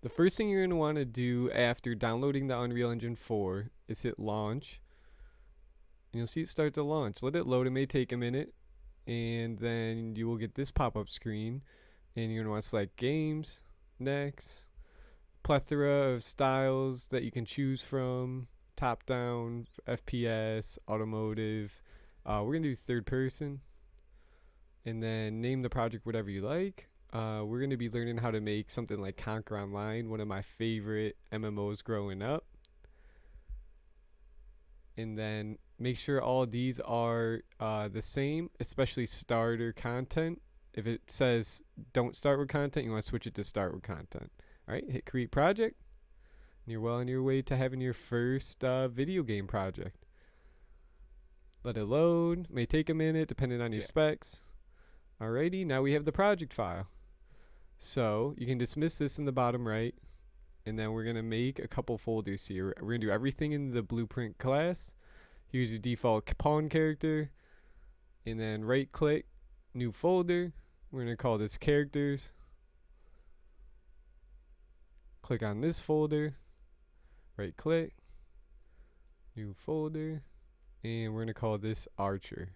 The first thing you're going to want to do after downloading the Unreal Engine 4 is hit launch. And you'll see it start to launch. Let it load. It may take a minute. And then you will get this pop-up screen. And you're going to want to select games, next, plethora of styles that you can choose from, top down, FPS, automotive. We're going to do third person. And then name the project whatever you like. We're going to be learning how to make something like Conquer Online, one of my favorite MMOs growing up. And then make sure all these are the same, especially starter content. If it says don't start with content, you want to switch it to start with content. All right, hit create project. And you're well on your way to having your first video game project. Let it load. May take a minute depending on your specs. Alrighty, now we have the project file. So you can dismiss this in the bottom right. And then we're going to make a couple folders here. We're going to do everything in the blueprint class. Here's your default pawn character. And then right click, new folder. We're going to call this characters. Click on this folder. Right click, new folder. And we're going to call this archer.